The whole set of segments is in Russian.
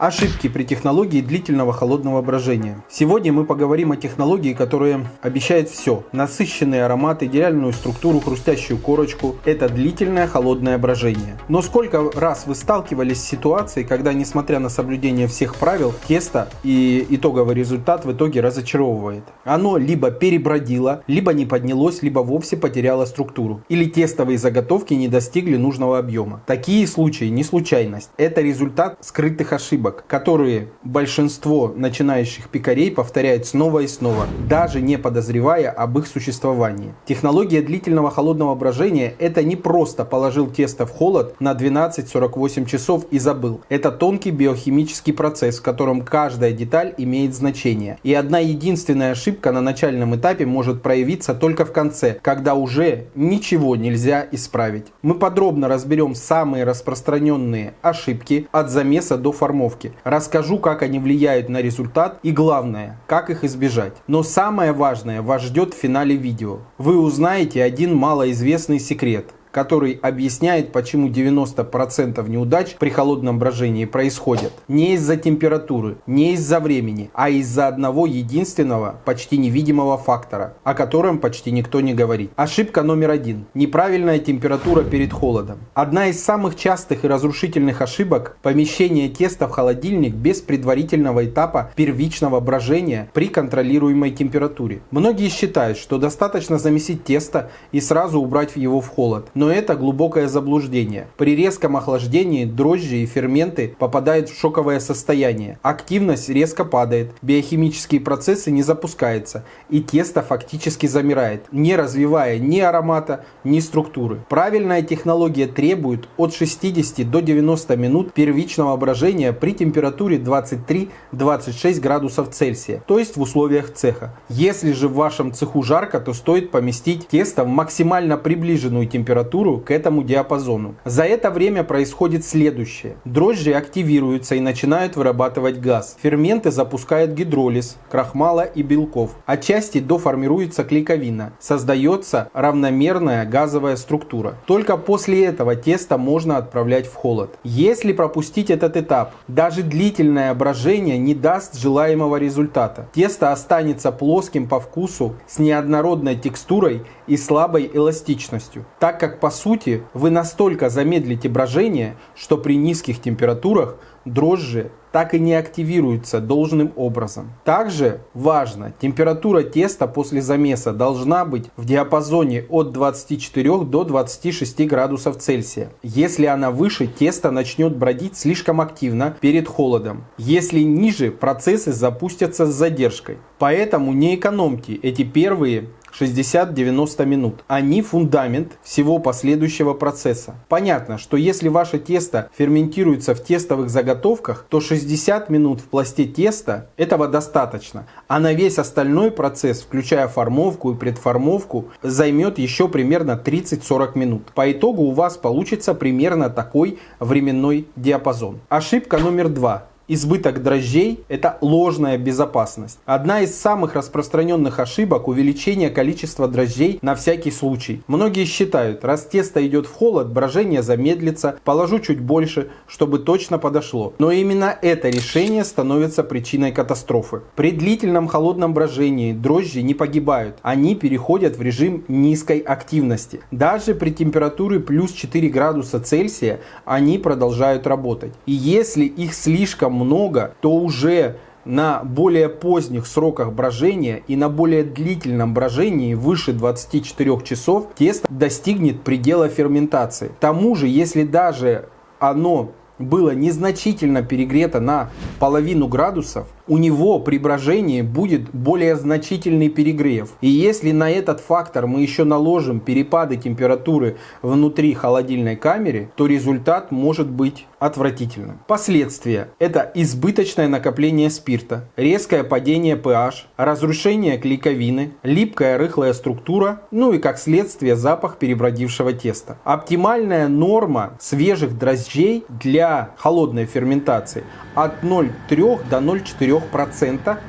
Ошибки при технологии длительного холодного брожения. Сегодня мы поговорим о технологии, которая обещает все. Насыщенный аромат, идеальную структуру, хрустящую корочку. Это длительное холодное брожение. Но сколько раз вы сталкивались с ситуацией, когда, несмотря на соблюдение всех правил, тесто и итоговый результат в итоге разочаровывает. Оно либо перебродило, либо не поднялось, либо вовсе потеряло структуру. Или тестовые заготовки не достигли нужного объема. Такие случаи не случайность. Это результат скрытых ошибок, которые большинство начинающих пекарей повторяют снова и снова, даже не подозревая об их существовании. Технология длительного холодного брожения – это не просто положил тесто в холод на 12-48 часов и забыл. Это тонкий биохимический процесс, в котором каждая деталь имеет значение. И одна единственная ошибка на начальном этапе может проявиться только в конце, когда уже ничего нельзя исправить. Мы подробно разберем самые распространенные ошибки от замеса до формовки. Расскажу, как они влияют на результат и, главное, как их избежать. Но самое важное вас ждет в финале видео. Вы узнаете один малоизвестный секрет, который объясняет, почему 90% неудач при холодном брожении происходят не из-за температуры, не из-за времени, а из-за одного единственного, почти невидимого фактора, о котором почти никто не говорит. Ошибка номер 1. Неправильная температура перед холодом. Одна из самых частых и разрушительных ошибок – помещение теста в холодильник без предварительного этапа первичного брожения при контролируемой температуре. Многие считают, что достаточно замесить тесто и сразу убрать его в холод. Но это глубокое заблуждение. При резком охлаждении дрожжи и ферменты попадают в шоковое состояние. Активность резко падает, биохимические процессы не запускаются, и тесто фактически замирает, не развивая ни аромата, ни структуры. Правильная технология требует от 60 до 90 минут первичного брожения при температуре 23-26 градусов Цельсия, то есть в условиях цеха. Если же в вашем цеху жарко, то стоит поместить тесто в максимально приближенную температуру к этому диапазону. За это время происходит следующее. Дрожжи активируются и начинают вырабатывать газ. Ферменты запускают гидролиз крахмала и белков. Отчасти доформируется клейковина. Создается равномерная газовая структура. Только после этого тесто можно отправлять в холод. Если пропустить этот этап, даже длительное брожение не даст желаемого результата. Тесто останется плоским по вкусу, с неоднородной текстурой и слабой эластичностью, так как по сути вы настолько замедлите брожение, что при низких температурах дрожжи так и не активируются должным образом. Также важно, температура теста после замеса должна быть в диапазоне от 24 до 26 градусов Цельсия. Если она выше, тесто начнет бродить слишком активно перед холодом. Если ниже, процессы запустятся с задержкой. Поэтому не экономьте эти первые 60-90 минут. Они фундамент всего последующего процесса. Понятно, что если ваше тесто ферментируется в тестовых заготовках, то 60 минут в пласте теста этого достаточно. А на весь остальной процесс, включая формовку и предформовку, займет еще примерно 30-40 минут. По итогу у вас получится примерно такой временной диапазон. Ошибка номер 2. Избыток дрожжей – это ложная безопасность. Одна из самых распространенных ошибок – увеличение количества дрожжей на всякий случай. Многие считают, раз тесто идет в холод, брожение замедлится, положу чуть больше, чтобы точно подошло. Но именно это решение становится причиной катастрофы. При длительном холодном брожении дрожжи не погибают, они переходят в режим низкой активности. Даже при температуре плюс 4 градуса Цельсия они продолжают работать. И если их слишком много, то уже на более поздних сроках брожения и на более длительном брожении выше 24 часов тесто достигнет предела ферментации. К тому же, если даже оно было незначительно перегрето на половину градусов, у него при брожении будет более значительный перегрев. И если на этот фактор мы еще наложим перепады температуры внутри холодильной камеры, то результат может быть отвратительным. Последствия – это избыточное накопление спирта, резкое падение pH, разрушение клейковины, липкая рыхлая структура, ну и как следствие запах перебродившего теста. Оптимальная норма свежих дрожжей для холодной ферментации от 0,3 до 0,4%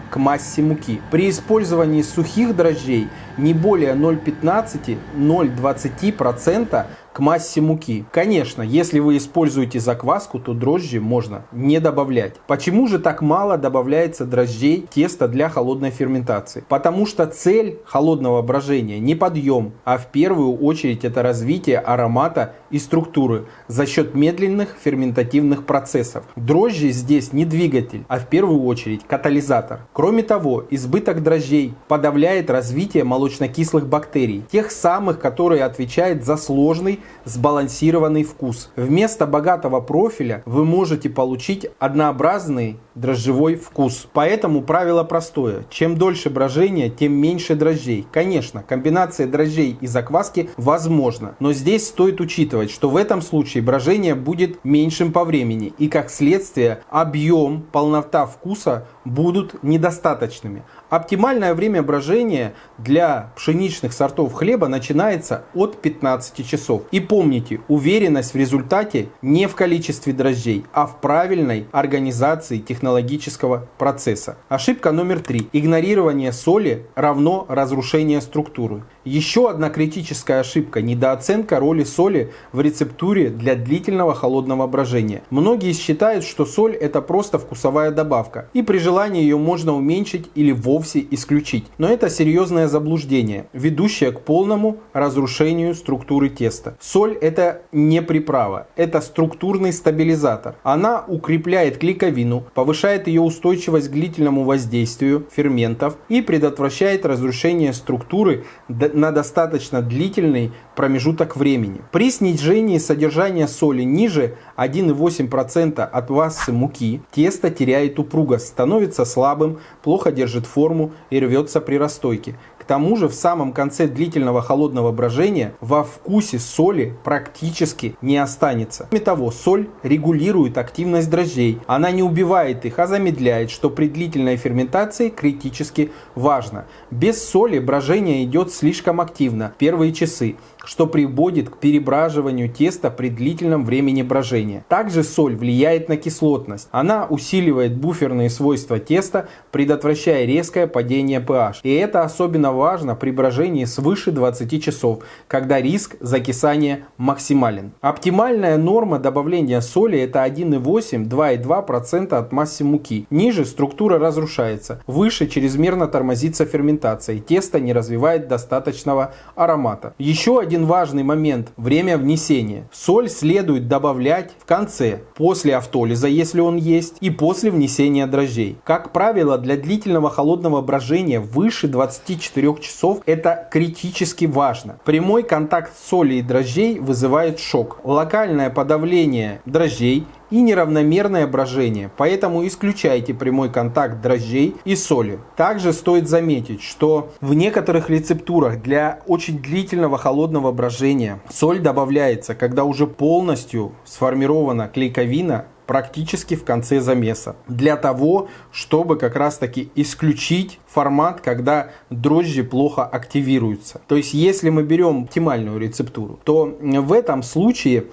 к массе муки. При использовании сухих дрожжей не более 0,15-0,20% к массе муки. Конечно, если вы используете закваску, то дрожжи можно не добавлять. Почему же так мало добавляется дрожжей в тесто для холодной ферментации? Потому что цель холодного брожения не подъем, а в первую очередь это развитие аромата и структуры за счет медленных ферментативных процессов. Дрожжи здесь не двигатель, а в первую очередь катализатор. Кроме того, избыток дрожжей подавляет развитие молочнокислых бактерий, тех самых, которые отвечают за сложный сбалансированный вкус. Вместо богатого профиля вы можете получить однообразный дрожжевой вкус. Поэтому правило простое: чем дольше брожение, тем меньше дрожжей. Конечно, комбинация дрожжей и закваски возможна, но здесь стоит учитывать, что в этом случае брожение будет меньшим по времени и как следствие объем, полнота вкуса будут недостаточными. Оптимальное время брожения для пшеничных сортов хлеба начинается от 15 часов. И помните, уверенность в результате не в количестве дрожжей, а в правильной организации технологического процесса. Ошибка номер 3. Игнорирование соли равно разрушение структуры. Еще одна критическая ошибка – недооценка роли соли в рецептуре для длительного холодного брожения. Многие считают, что соль – это просто вкусовая добавка, и при желании ее можно уменьшить или вовсе исключить. Но это серьезное заблуждение, ведущее к полному разрушению структуры теста. Соль – это не приправа, это структурный стабилизатор. Она укрепляет клейковину, повышает ее устойчивость к длительному воздействию ферментов и предотвращает разрушение структуры на достаточно длительный промежуток времени. При снижении содержания соли ниже 1,8% от массы муки тесто теряет упругость, становится слабым, плохо держит форму и рвется при расстойке. К тому же в самом конце длительного холодного брожения во вкусе соли практически не останется. Кроме того, соль регулирует активность дрожжей. Она не убивает их, а замедляет, что при длительной ферментации критически важно. Без соли брожение идет слишком активно в первые часы, что приводит к перебраживанию теста при длительном времени брожения. Также соль влияет на кислотность. Она усиливает буферные свойства теста, предотвращая резкое падение pH. И это особенно важно при брожении свыше 20 часов, когда риск закисания максимален. Оптимальная норма добавления соли это 1,8-2,2% от массы муки. Ниже структура разрушается, выше чрезмерно тормозится ферментация, тесто не развивает достаточного аромата. Еще один важный момент – время внесения. Соль следует добавлять в конце, после автолиза, если он есть, и после внесения дрожжей. Как правило, для длительного холодного брожения выше 24 часов это критически важно. Прямой контакт соли и дрожжей вызывает шок. Локальное подавление дрожжей и неравномерное брожение, поэтому исключайте прямой контакт дрожжей и соли. Также стоит заметить, что в некоторых рецептурах для очень длительного холодного брожения соль добавляется, когда уже полностью сформирована клейковина практически в конце замеса. Для того, чтобы как раз таки исключить формат, когда дрожжи плохо активируются. То есть, если мы берем оптимальную рецептуру, то в этом случае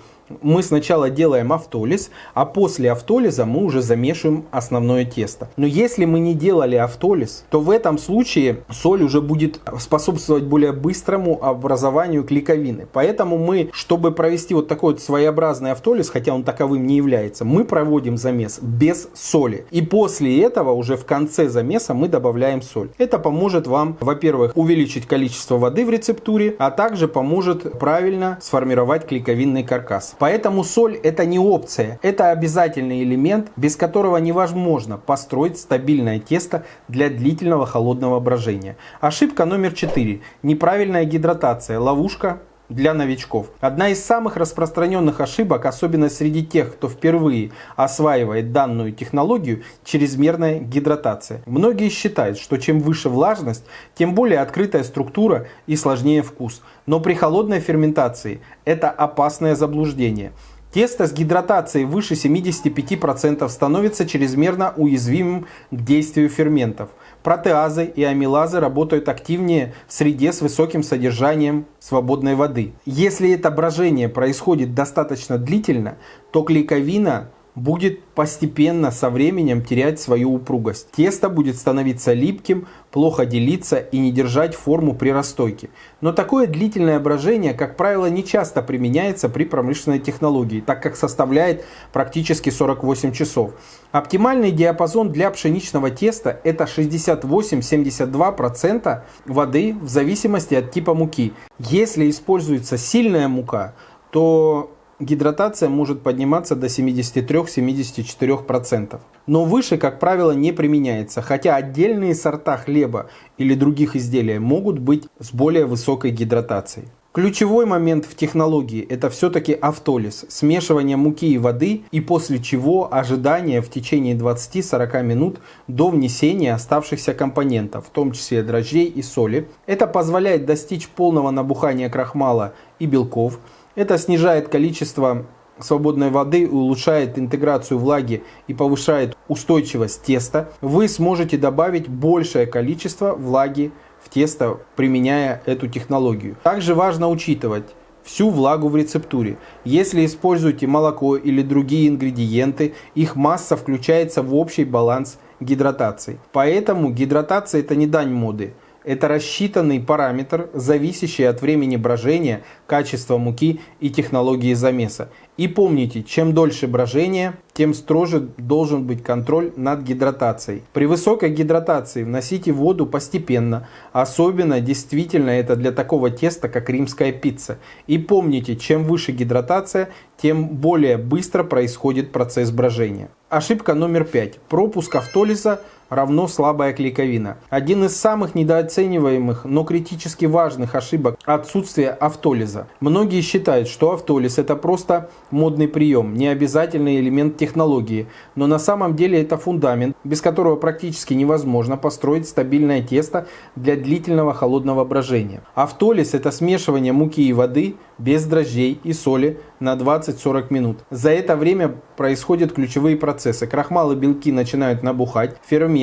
мы сначала делаем автолиз, а после автолиза мы уже замешиваем основное тесто. Но если мы не делали автолиз, то в этом случае соль уже будет способствовать более быстрому образованию клейковины. Поэтому мы, чтобы провести вот такой вот своеобразный автолиз, хотя он таковым не является, мы проводим замес без соли. И после этого уже в конце замеса мы добавляем соль. Это поможет вам, во-первых, увеличить количество воды в рецептуре, а также поможет правильно сформировать клейковинный каркас. Поэтому соль это не опция, это обязательный элемент, без которого невозможно построить стабильное тесто для длительного холодного брожения. Ошибка номер 4. Неправильная гидратация, ловушка для новичков. Одна из самых распространенных ошибок, особенно среди тех, кто впервые осваивает данную технологию, чрезмерная гидратация. Многие считают, что чем выше влажность, тем более открытая структура и сложнее вкус. Но при холодной ферментации это опасное заблуждение. Тесто с гидратацией выше 75% становится чрезмерно уязвимым к действию ферментов. Протеазы и амилазы работают активнее в среде с высоким содержанием свободной воды. Если это брожение происходит достаточно длительно, то клейковина будет постепенно со временем терять свою упругость. Тесто будет становиться липким, плохо делиться и не держать форму при расстойке. Но такое длительное брожение, как правило, не часто применяется при промышленной технологии, так как составляет практически 48 часов. Оптимальный диапазон для пшеничного теста это 68-72% воды в зависимости от типа муки. Если используется сильная мука, то гидратация может подниматься до 73-74%. Но выше, как правило, не применяется, хотя отдельные сорта хлеба или других изделий могут быть с более высокой гидратацией. Ключевой момент в технологии это все-таки автолиз, смешивание муки и воды и после чего ожидание в течение 20-40 минут до внесения оставшихся компонентов, в том числе дрожжей и соли. Это позволяет достичь полного набухания крахмала и белков. Это снижает количество свободной воды, улучшает интеграцию влаги и повышает устойчивость теста. Вы сможете добавить большее количество влаги в тесто, применяя эту технологию. Также важно учитывать всю влагу в рецептуре. Если используете молоко или другие ингредиенты, их масса включается в общий баланс гидратации. Поэтому гидратация это не дань моды. Это рассчитанный параметр, зависящий от времени брожения, качества муки и технологии замеса. И помните, чем дольше брожение, тем строже должен быть контроль над гидратацией. При высокой гидратации вносите воду постепенно. Особенно действительно это для такого теста, как римская пицца. И помните, чем выше гидратация, тем более быстро происходит процесс брожения. Ошибка номер 5. Пропуск автолиза равно слабая клейковина. Один из самых недооцениваемых, но критически важных ошибок – отсутствие автолиза. Многие считают, что автолиз – это просто модный прием, не обязательный элемент технологии, но на самом деле это фундамент, без которого практически невозможно построить стабильное тесто для длительного холодного брожения. Автолиз – это смешивание муки и воды без дрожжей и соли на 20-40 минут. За это время происходят ключевые процессы. Крахмал и белки начинают набухать, ферменты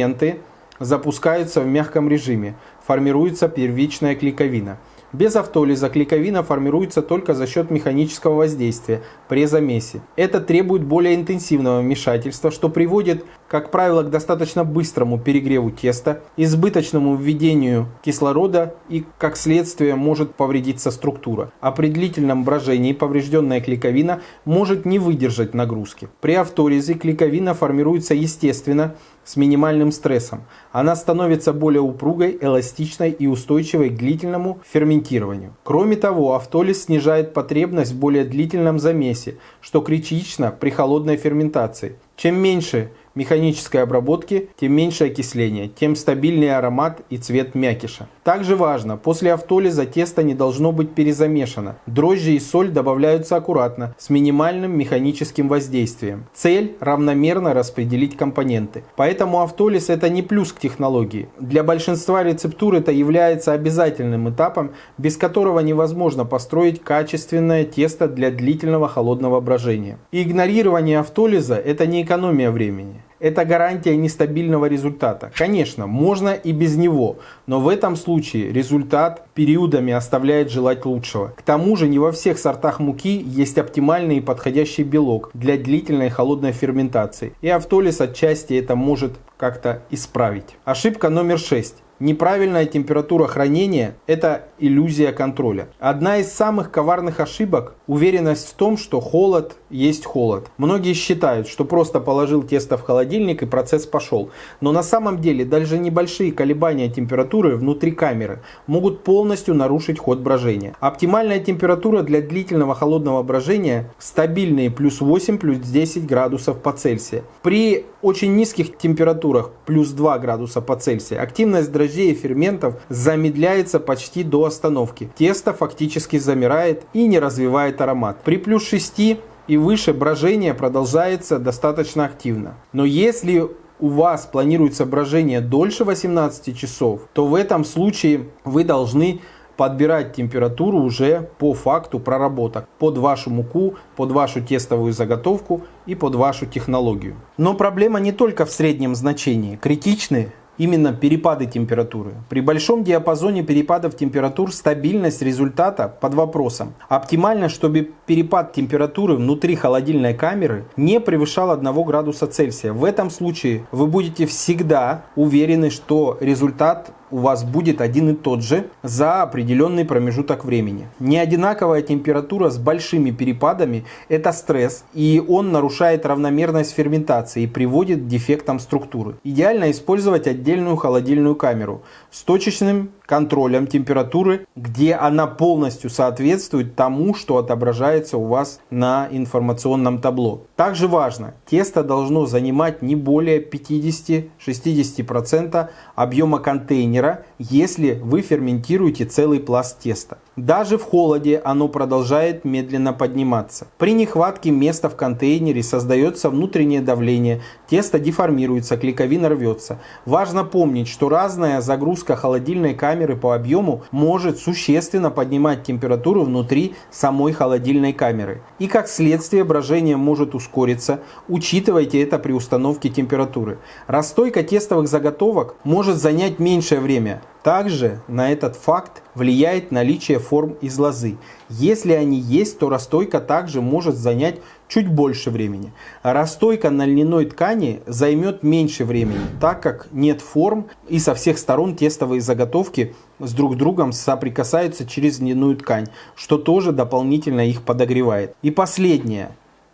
запускаются в мягком режиме, формируется первичная клейковина. Без автолиза клейковина формируется только за счет механического воздействия при замесе. Это требует более интенсивного вмешательства, что приводит, как правило, к достаточно быстрому перегреву теста, избыточному введению кислорода и, как следствие, может повредиться структура. А при длительном брожении поврежденная клейковина может не выдержать нагрузки. При автолизе клейковина формируется естественно, с минимальным стрессом. Она становится более упругой, эластичной и устойчивой к длительному ферментированию. Кроме того, автолиз снижает потребность в более длительном замесе, что критично при холодной ферментации. Чем меньше механической обработки, тем меньше окисления, тем стабильнее аромат и цвет мякиша. Также важно, после автолиза тесто не должно быть перезамешано. Дрожжи и соль добавляются аккуратно, с минимальным механическим воздействием. Цель – равномерно распределить компоненты. Поэтому автолиз это не плюс к технологии. Для большинства рецептур это является обязательным этапом, без которого невозможно построить качественное тесто для длительного холодного брожения. И игнорирование автолиза это не экономия времени. Это гарантия нестабильного результата. Конечно, можно и без него, но в этом случае результат периодами оставляет желать лучшего. К тому же не во всех сортах муки есть оптимальный и подходящий белок для длительной холодной ферментации. И автолиз отчасти это может как-то исправить. Ошибка номер 6. Неправильная температура хранения – это иллюзия контроля. Одна из самых коварных ошибок – уверенность в том, что холод есть холод. Многие считают, что просто положил тесто в холодильник и процесс пошел. Но на самом деле даже небольшие колебания температуры внутри камеры могут полностью нарушить ход брожения. Оптимальная температура для длительного холодного брожения – стабильные плюс 8, плюс 10 градусов по Цельсию. При очень низких температурах плюс 2 градуса по Цельсию активность дрожжей и ферментов замедляется почти до остановки. Тесто фактически замирает и не развивает аромат. При плюс 6 и выше брожение продолжается достаточно активно. Но если у вас планируется брожение дольше 18 часов, то в этом случае вы должны подбирать температуру уже по факту проработок, под вашу муку, под вашу тестовую заготовку и под вашу технологию. Но проблема не только в среднем значении. Критичны именно перепады температуры. При большом диапазоне перепадов температур стабильность результата под вопросом. Оптимально, чтобы перепад температуры внутри холодильной камеры не превышал 1 градуса Цельсия. В этом случае вы будете всегда уверены, что результат у вас будет один и тот же за определенный промежуток времени. Неодинаковая температура с большими перепадами – это стресс, и он нарушает равномерность ферментации и приводит к дефектам структуры. Идеально использовать отдельную холодильную камеру с точечным контролем температуры, где она полностью соответствует тому, что отображается у вас на информационном табло. Также важно, тесто должно занимать не более 50-60% объема контейнера, если вы ферментируете целый пласт теста. Даже в холоде оно продолжает медленно подниматься. При нехватке места в контейнере создается внутреннее давление, тесто деформируется, клейковина рвется. Важно помнить, что разная загрузка холодильной камеры по объему может существенно поднимать температуру внутри самой холодильной камеры. И как следствие брожение может ускориться. Учитывайте это при установке температуры. Расстойка тестовых заготовок может занять меньшее время. Также на этот факт влияет наличие форм из лозы. Если они есть, то расстойка также может занять чуть больше времени. А расстойка на льняной ткани займет меньше времени, так как нет форм и со всех сторон тестовые заготовки с друг другом соприкасаются через льняную ткань, что тоже дополнительно их подогревает. И последнее.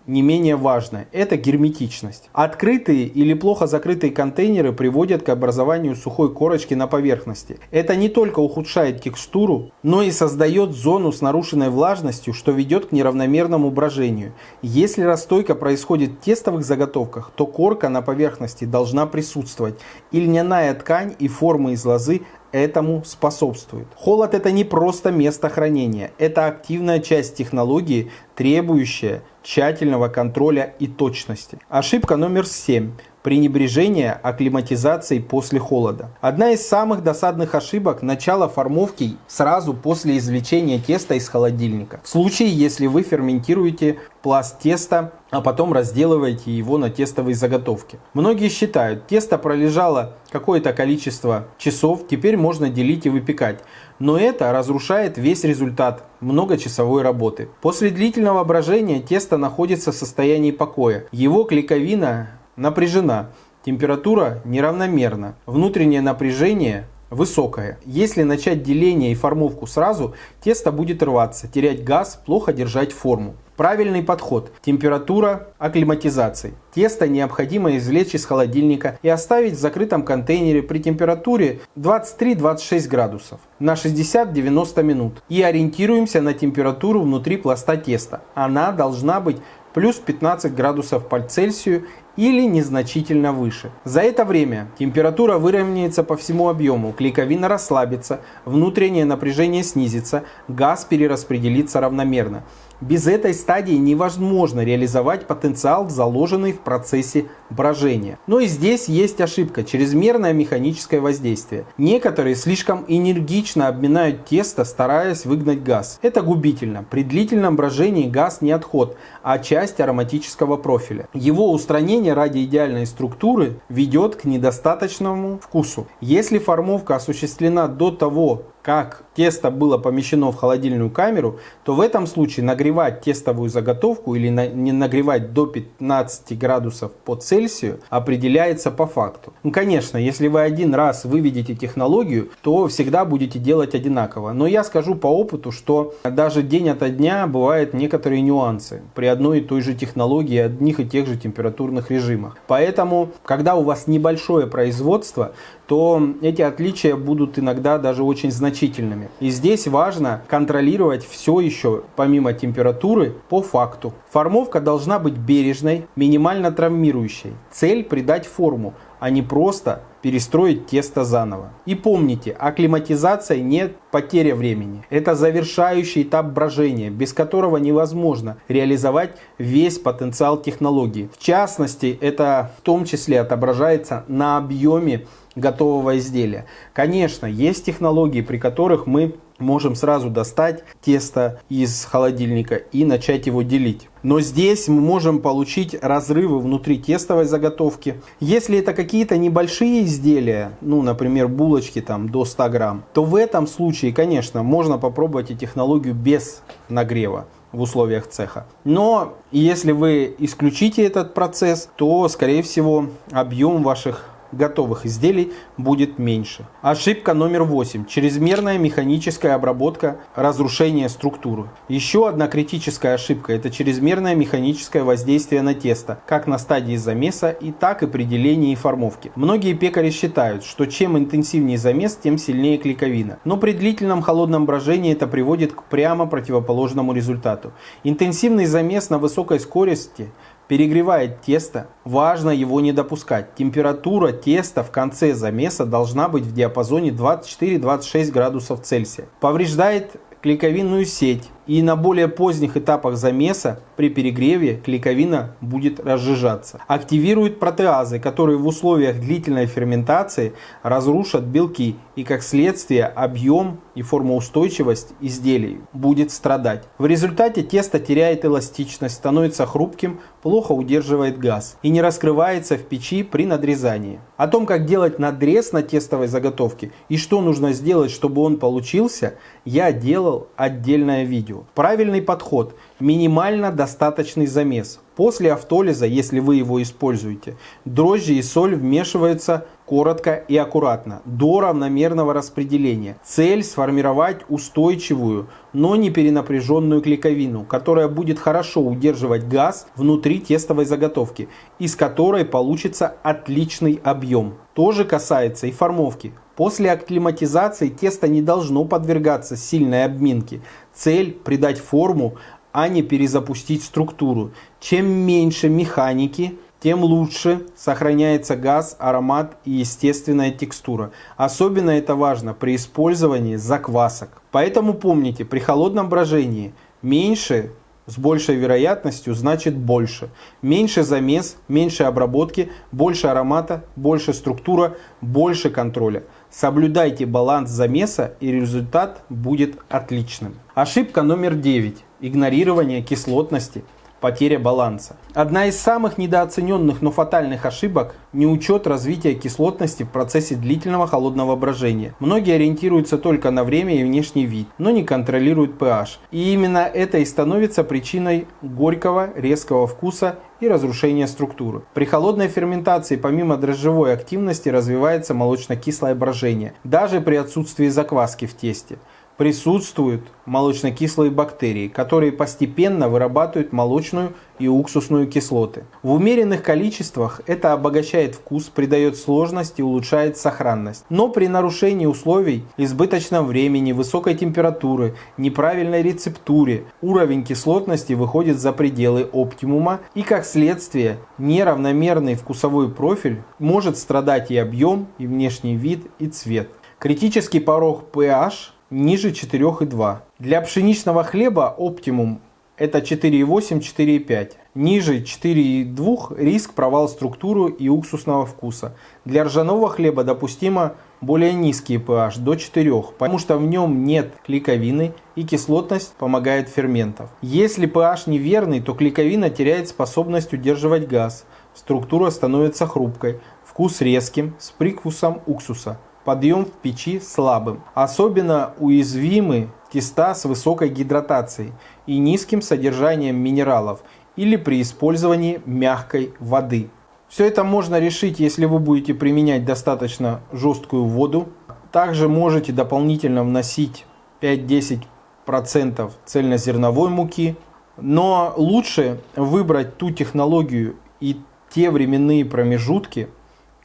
Не менее важно – это герметичность. Открытые или плохо закрытые контейнеры приводят к образованию сухой корочки на поверхности. Это не только ухудшает текстуру, но и создает зону с нарушенной влажностью, что ведет к неравномерному брожению. Если расстойка происходит в тестовых заготовках, то корка на поверхности должна присутствовать, и льняная ткань и формы из лозы этому способствует. Холод – это не просто место хранения, это активная часть технологии, требующая тщательного контроля и точности. Ошибка номер 7. Пренебрежение акклиматизацией после холода. Одна из самых досадных ошибок – начало формовки сразу после извлечения теста из холодильника. В случае, если вы ферментируете пласт теста, а потом разделываете его на тестовые заготовки. Многие считают, тесто пролежало какое-то количество часов, теперь можно делить и выпекать. Но это разрушает весь результат многочасовой работы. После длительного брожения тесто находится в состоянии покоя. Его клейковина напряжена, температура неравномерна, внутреннее напряжение высокое. Если начать деление и формовку сразу, тесто будет рваться, терять газ, плохо держать форму. Правильный подход. Температура акклиматизации. Тесто необходимо извлечь из холодильника и оставить в закрытом контейнере при температуре 23-26 градусов на 60-90 минут. И ориентируемся на температуру внутри пласта теста. Она должна быть плюс 15 градусов по Цельсию или незначительно выше. За это время температура выровняется по всему объему, клейковина расслабится, внутреннее напряжение снизится, газ перераспределится равномерно. Без этой стадии невозможно реализовать потенциал, заложенный в процессе брожения. Но и здесь есть ошибка – чрезмерное механическое воздействие. Некоторые слишком энергично обминают тесто, стараясь выгнать газ. Это губительно. При длительном брожении газ не отход, а часть ароматического профиля. Его устранение ради идеальной структуры ведет к недостаточному вкусу. Если формовка осуществлена до того, как тесто было помещено в холодильную камеру, то в этом случае нагревать тестовую заготовку или не нагревать до 15 градусов по Цельсию определяется по факту. Конечно, если вы один раз выведете технологию, то всегда будете делать одинаково. Но я скажу по опыту, что даже день ото дня бывают некоторые нюансы при одной и той же технологии, одних и тех же температурных режимах. Поэтому, когда у вас небольшое производство, то эти отличия будут иногда даже очень значительными. И здесь важно контролировать все еще, помимо температуры, по факту. Формовка должна быть бережной, минимально травмирующей. Цель – придать форму, а не просто перестроить тесто заново. И помните, акклиматизация не потеря времени. Это завершающий этап брожения, без которого невозможно реализовать весь потенциал технологии. В частности, это в том числе отображается на объеме готового изделия. Конечно, есть технологии, при которых мы можем сразу достать тесто из холодильника и начать его делить. Но здесь мы можем получить разрывы внутри тестовой заготовки. Если это какие-то небольшие изделия, ну, например, булочки там до 100 грамм, то в этом случае, конечно, можно попробовать и технологию без нагрева в условиях цеха. Но если вы исключите этот процесс, то, скорее всего, объем ваших готовых изделий будет меньше. Ошибка номер 8. Чрезмерная механическая обработка, разрушение структуры. Еще одна критическая ошибка – это чрезмерное механическое воздействие на тесто, как на стадии замеса, и так и при делении и формовке. Многие пекари считают, что чем интенсивнее замес, тем сильнее клейковина. Но при длительном холодном брожении это приводит к прямо противоположному результату. Интенсивный замес на высокой скорости перегревает тесто, важно его не допускать. Температура теста в конце замеса должна быть в диапазоне 24-26 градусов Цельсия. Повреждает клейковинную сеть, и на более поздних этапах замеса при перегреве клейковина будет разжижаться. Активирует протеазы, которые в условиях длительной ферментации разрушат белки, и как следствие объем и формоустойчивость изделий будет страдать. В результате тесто теряет эластичность, становится хрупким, плохо удерживает газ и не раскрывается в печи при надрезании. О том, как делать надрез на тестовой заготовке и что нужно сделать, чтобы он получился, я делал отдельное видео. Правильный подход. Минимально достаточный замес. После автолиза, если вы его используете, дрожжи и соль вмешиваются коротко и аккуратно, до равномерного распределения. Цель сформировать устойчивую, но не перенапряженную клейковину, которая будет хорошо удерживать газ внутри тестовой заготовки, из которой получится отличный объем. То же касается и формовки. После акклиматизации тесто не должно подвергаться сильной обминке. Цель – придать форму, а не перезапустить структуру. Чем меньше механики, тем лучше сохраняется газ, аромат и естественная текстура. Особенно это важно при использовании заквасок. Поэтому помните, при холодном брожении меньше с большей вероятностью значит больше. Меньше замес, меньше обработки, больше аромата, больше структура, больше контроля. Соблюдайте баланс замеса, и результат будет отличным. Ошибка номер 9. Игнорирование кислотности. Потеря баланса. Одна из самых недооцененных, но фатальных ошибок – неучет развития кислотности в процессе длительного холодного брожения. Многие ориентируются только на время и внешний вид, но не контролируют pH. И именно это и становится причиной горького, резкого вкуса и разрушения структуры. При холодной ферментации помимо дрожжевой активности развивается молочно-кислое брожение, даже при отсутствии закваски в тесте. Присутствуют молочно-кислые бактерии, которые постепенно вырабатывают молочную и уксусную кислоты. В умеренных количествах это обогащает вкус, придает сложность и улучшает сохранность. Но при нарушении условий, избыточном времени, высокой температуры, неправильной рецептуре, уровень кислотности выходит за пределы оптимума, и как следствие неравномерный вкусовой профиль может страдать и объем, и внешний вид, и цвет. Критический порог pH ниже 4,2. Для пшеничного хлеба оптимум это 4,8-4,5. Ниже 4,2 риск провал структуры и уксусного вкуса. Для ржаного хлеба допустимо более низкий pH до 4, потому что в нем нет клейковины и кислотность помогает ферментов. Если pH неверный, то клейковина теряет способность удерживать газ, структура становится хрупкой, вкус резким, с привкусом уксуса. Подъем в печи слабым. Особенно уязвимы теста с высокой гидратацией и низким содержанием минералов или при использовании мягкой воды. Все это можно решить, если вы будете применять достаточно жесткую воду. Также можете дополнительно вносить 5-10% цельнозерновой муки. Но лучше выбрать ту технологию и те временные промежутки,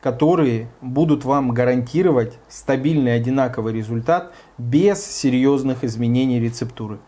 которые будут вам гарантировать стабильный одинаковый результат без серьезных изменений рецептуры.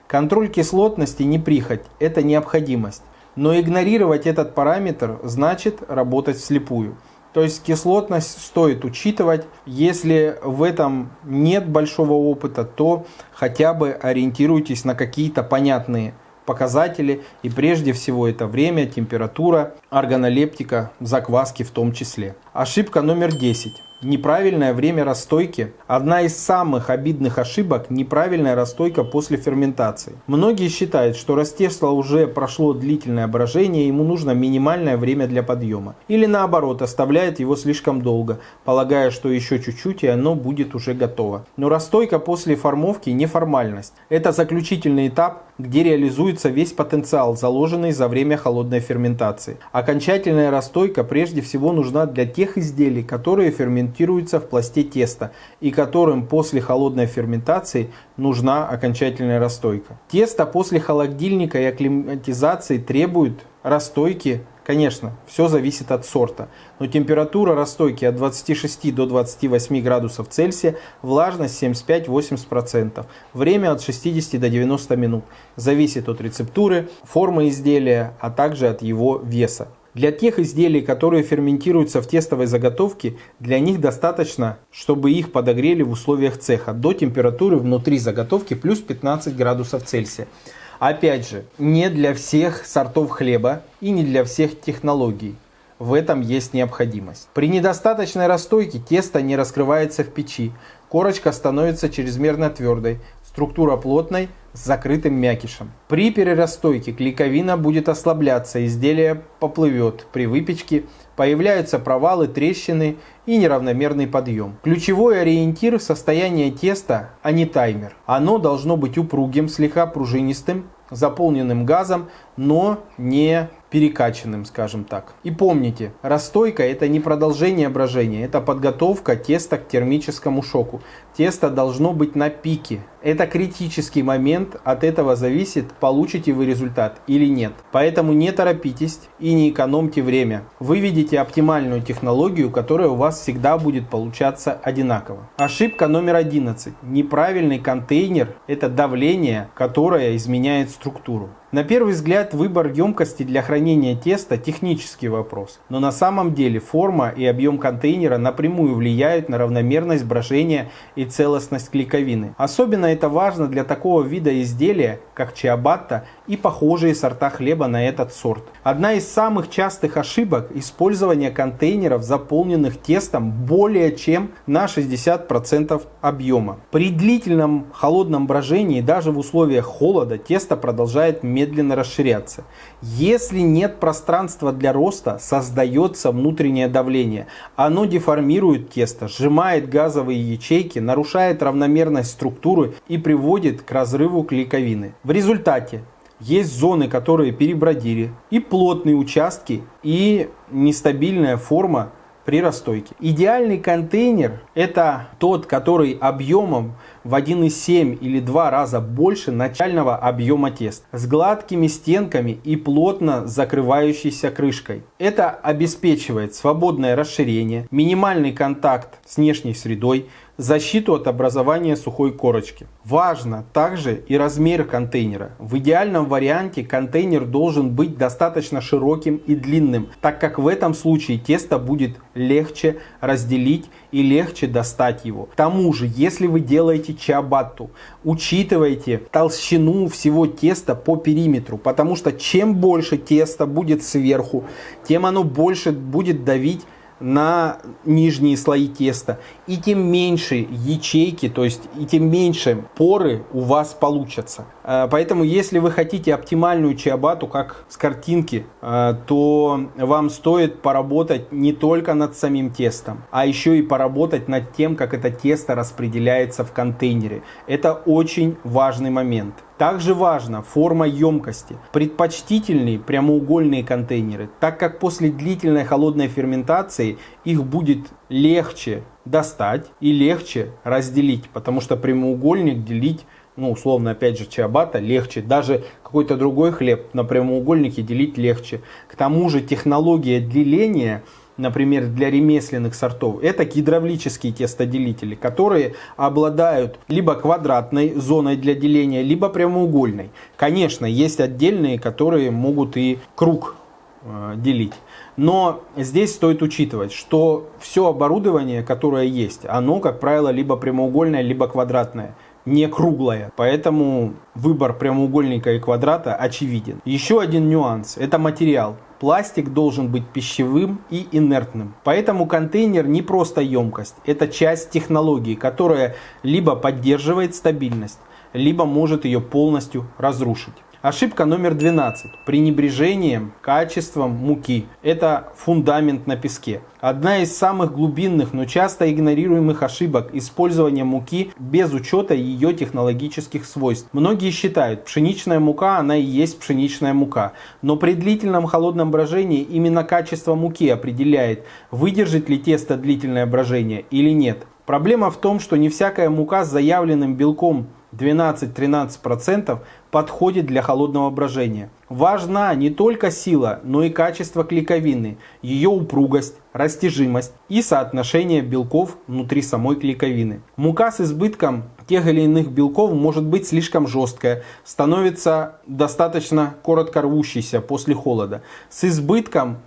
Контроль кислотности не прихоть, это необходимость. Но игнорировать этот параметр значит работать вслепую. То есть кислотность стоит учитывать. Если в этом нет большого опыта, то хотя бы ориентируйтесь на какие-то понятные показатели, и прежде всего это время, температура, органолептика, закваски в том числе. Ошибка номер 10. Неправильное время расстойки. Одна из самых обидных ошибок – неправильная расстойка после ферментации. Многие считают, что раз тесто уже прошло длительное брожение, ему нужно минимальное время для подъема. Или наоборот, оставляет его слишком долго, полагая, что еще чуть-чуть и оно будет уже готово. Но расстойка после формовки не формальность. Это заключительный этап, где реализуется весь потенциал, заложенный за время холодной ферментации. Окончательная расстойка прежде всего нужна для тех изделий, которые ферментируются в пласте теста и которым после холодной ферментации нужна окончательная расстойка. Тесто после холодильника и акклиматизации требует расстойки. Конечно, все зависит от сорта, но температура расстойки от 26 до 28 градусов Цельсия, влажность 75-80%, время от 60 до 90 минут. Зависит от рецептуры, формы изделия, а также от его веса. Для тех изделий, которые ферментируются в тестовой заготовке, для них достаточно, чтобы их подогрели в условиях цеха до температуры внутри заготовки плюс 15 градусов Цельсия. Опять же, не для всех сортов хлеба и не для всех технологий. В этом есть необходимость. При недостаточной расстойке тесто не раскрывается в печи, корочка становится чрезмерно твердой, структура плотной с закрытым мякишем. При перерасстойке клейковина будет ослабляться, изделие поплывет. При выпечке появляются провалы, трещины и неравномерный подъем. Ключевой ориентир – состояние теста, а не таймер. Оно должно быть упругим, слегка пружинистым, заполненным газом, но не перекачанным, скажем так. И помните, расстойка – это не продолжение брожения, это подготовка теста к термическому шоку. Тесто должно быть на пике. Это критический момент, от этого зависит, получите вы результат или нет. Поэтому не торопитесь и не экономьте время. Выведите оптимальную технологию, которая у вас всегда будет получаться одинаково. Ошибка номер 11. Неправильный контейнер – это давление, которое изменяет структуру. На первый взгляд выбор емкости для хранения теста – технический вопрос, но на самом деле форма и объем контейнера напрямую влияют на равномерность брожения и целостность клейковины. Особенно это важно для такого вида изделия, как чиабатта и похожие сорта хлеба на этот сорт. Одна из самых частых ошибок – использование контейнеров, заполненных тестом более чем на 60% объема. При длительном холодном брожении, даже в условиях холода, тесто продолжает медленно расширяться. Если нет пространства для роста, создается внутреннее давление. Оно деформирует тесто, сжимает газовые ячейки, нарушает равномерность структуры и приводит к разрыву клейковины. В результате есть зоны, которые перебродили, и плотные участки, и нестабильная форма при расстойке. Идеальный контейнер – это тот, который объемом в 1,7 или 2 раза больше начального объема теста, с гладкими стенками и плотно закрывающейся крышкой. Это обеспечивает свободное расширение, минимальный контакт с внешней средой, защиту от образования сухой корочки. Важно также и размер контейнера. В идеальном варианте контейнер должен быть достаточно широким и длинным, так как в этом случае тесто будет легче разделить и легче достать его. К тому же, если вы делаете чиабатту, учитывайте толщину всего теста по периметру, потому что чем больше теста будет сверху, тем оно больше будет давить на нижние слои теста, и тем меньше ячейки, то есть и тем меньше поры у вас получатся. Поэтому если вы хотите оптимальную чиабатту, как с картинки, то вам стоит поработать не только над самим тестом, а еще и поработать над тем, как это тесто распределяется в контейнере. Это очень важный момент. Также важна форма емкости. Предпочтительнее прямоугольные контейнеры, так как после длительной холодной ферментации их будет легче достать и легче разделить, потому что прямоугольник делить, условно, опять же, чиабатта легче, даже какой-то другой хлеб на прямоугольнике делить легче. К тому же технология деления, например, для ремесленных сортов, это гидравлические тестоделители, которые обладают либо квадратной зоной для деления, либо прямоугольной. Конечно, есть отдельные, которые могут и круг делить. Но здесь стоит учитывать, что все оборудование, которое есть, оно, как правило, либо прямоугольное, либо квадратное. не круглая. Поэтому выбор прямоугольника и квадрата очевиден. Еще один нюанс – это материал. Пластик должен быть пищевым и инертным. Поэтому контейнер не просто емкость, это часть технологии, которая либо поддерживает стабильность, либо может ее полностью разрушить. Ошибка номер 12. Пренебрежение качеством муки. Это фундамент на песке. Одна из самых глубинных, но часто игнорируемых ошибок использования муки без учета ее технологических свойств. Многие считают, пшеничная мука, она и есть пшеничная мука. Но при длительном холодном брожении именно качество муки определяет, выдержит ли тесто длительное брожение или нет. Проблема в том, что не всякая мука с заявленным белком 12-13% подходит для холодного брожения. Важна не только сила, но и качество клейковины, ее упругость, растяжимость и соотношение белков внутри самой клейковины. Мука с избытком тех или иных белков может быть слишком жесткая, становится достаточно коротко рвущейся после холода. С избытком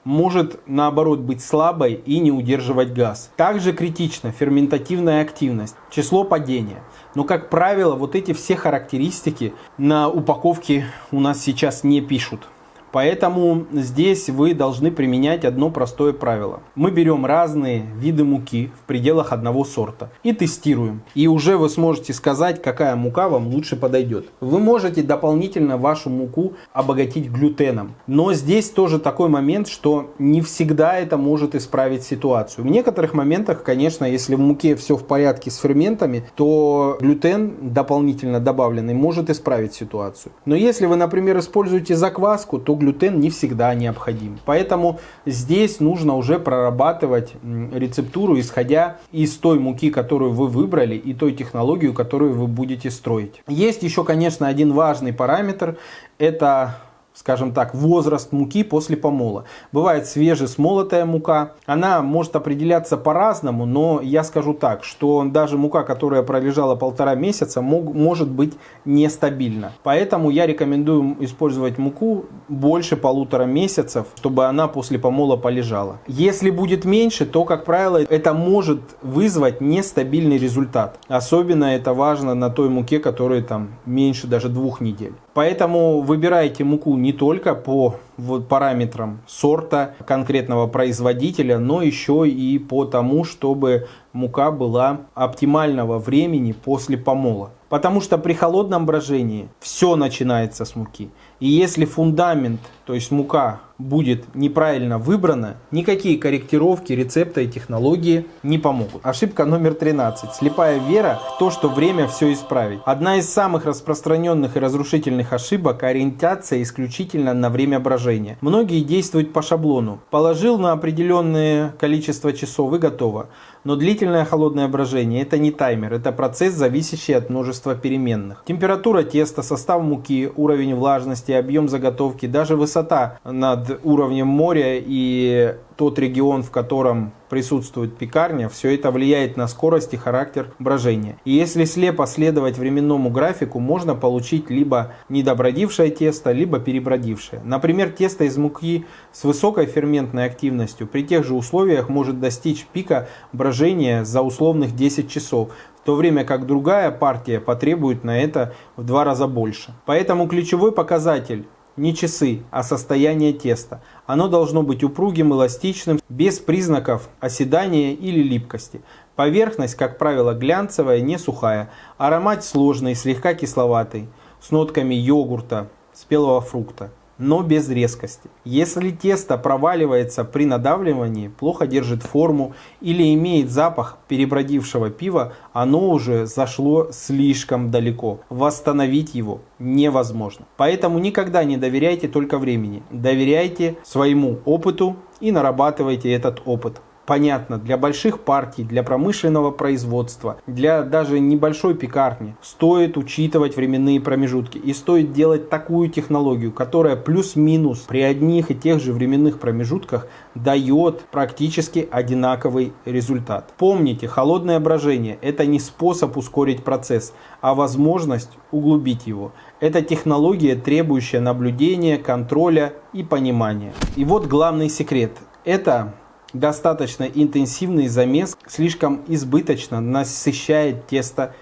может наоборот быть слабой и не удерживать газ. Также критична ферментативная активность, число падения. Но, как правило, вот эти все характеристики на упаковке у нас сейчас не пишут. Поэтому здесь вы должны применять одно простое правило. Мы берем разные виды муки в пределах одного сорта и тестируем. И уже вы сможете сказать, какая мука вам лучше подойдет. Вы можете дополнительно вашу муку обогатить глютеном. Но здесь тоже такой момент, что не всегда это может исправить ситуацию. В некоторых моментах, конечно, если в муке все в порядке с ферментами, то глютен дополнительно добавленный может исправить ситуацию. Но если вы, например, используете закваску, то глютен не всегда необходим. Поэтому здесь нужно уже прорабатывать рецептуру, исходя из той муки, которую вы выбрали, и той технологию, которую вы будете строить. Есть еще, конечно, один важный параметр. Это, скажем так, возраст муки после помола. Бывает свежесмолотая мука. Она может определяться по-разному, но я скажу так, что даже мука, которая пролежала 1,5 месяца, может быть нестабильна. Поэтому я рекомендую использовать муку больше 1,5 месяцев, чтобы она после помола полежала. Если будет меньше, то, как правило, это может вызвать нестабильный результат. Особенно это важно на той муке, которая там меньше даже 2 недель. Поэтому выбирайте муку не только по параметрам сорта конкретного производителя, но еще и по тому, чтобы мука была оптимального времени после помола. Потому что при холодном брожении все начинается с муки. И если фундамент, то есть мука, будет неправильно выбрана, никакие корректировки рецепта и технологии не помогут. Ошибка номер 13. Слепая вера в то, что время все исправит. Одна из самых распространенных и разрушительных ошибок – ориентация исключительно на время брожения. Многие действуют по шаблону. Положил на определенное количество часов и готово. Но длительное холодное брожение – это не таймер, это процесс, зависящий от множества переменных. Температура теста, состав муки, уровень влажности, объем заготовки, даже высота над уровнем моря и тот регион, в котором присутствует пекарня, все это влияет на скорость и характер брожения. И если слепо следовать временному графику, можно получить либо недобродившее тесто, либо перебродившее. Например, тесто из муки с высокой ферментной активностью при тех же условиях может достичь пика брожения за условных 10 часов, в то время как другая партия потребует на это в 2 раза больше. Поэтому ключевой показатель не часы, а состояние теста. Оно должно быть упругим, эластичным, без признаков оседания или липкости. Поверхность, как правило, глянцевая, не сухая. Аромат сложный, слегка кисловатый, с нотками йогурта, спелого фрукта, но без резкости. Если тесто проваливается при надавливании, плохо держит форму или имеет запах перебродившего пива, оно уже зашло слишком далеко. Восстановить его невозможно. Поэтому никогда не доверяйте только времени. Доверяйте своему опыту и нарабатывайте этот опыт. Понятно, для больших партий, для промышленного производства, для даже небольшой пекарни стоит учитывать временные промежутки и стоит делать такую технологию, которая плюс-минус при одних и тех же временных промежутках дает практически одинаковый результат. Помните, холодное брожение – это не способ ускорить процесс, а возможность углубить его. Это технология, требующая наблюдения, контроля и понимания. И вот главный секрет – это достаточно интенсивный замес слишком избыточно насыщает тесто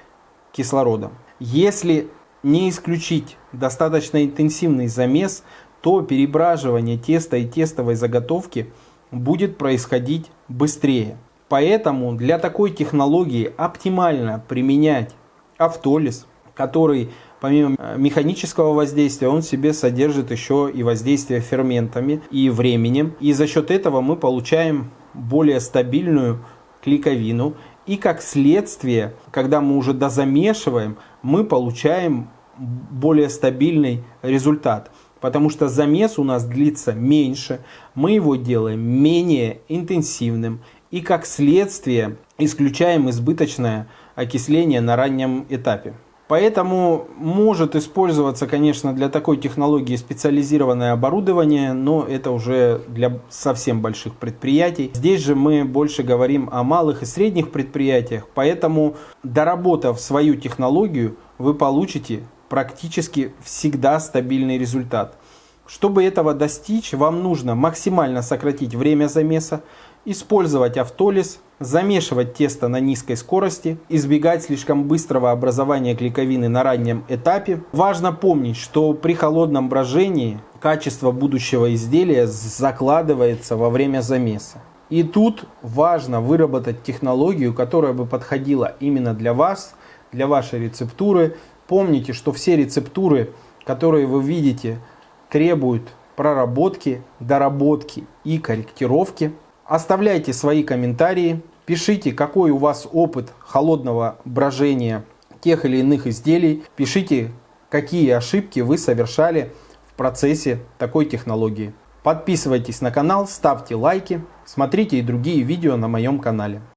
кислородом. Если не исключить достаточно интенсивный замес, то перебраживание теста и тестовой заготовки будет происходить быстрее. Поэтому для такой технологии оптимально применять автолиз, который помимо механического воздействия, он в себе содержит еще и воздействие ферментами и временем. И за счет этого мы получаем более стабильную клейковину. И как следствие, когда мы уже дозамешиваем, мы получаем более стабильный результат. Потому что замес у нас длится меньше, мы его делаем менее интенсивным. И как следствие исключаем избыточное окисление на раннем этапе. Поэтому может использоваться, конечно, для такой технологии специализированное оборудование, но это уже для совсем больших предприятий. Здесь же мы больше говорим о малых и средних предприятиях, поэтому, доработав свою технологию, вы получите практически всегда стабильный результат. Чтобы этого достичь, вам нужно максимально сократить время замеса, использовать автолиз, замешивать тесто на низкой скорости, избегать слишком быстрого образования клейковины на раннем этапе. Важно помнить, что при холодном брожении качество будущего изделия закладывается во время замеса. И тут важно выработать технологию, которая бы подходила именно для вас, для вашей рецептуры. Помните, что все рецептуры, которые вы видите, требуют проработки, доработки и корректировки. Оставляйте свои комментарии, пишите, какой у вас опыт холодного брожения тех или иных изделий, пишите, какие ошибки вы совершали в процессе такой технологии. Подписывайтесь на канал, ставьте лайки, смотрите и другие видео на моем канале.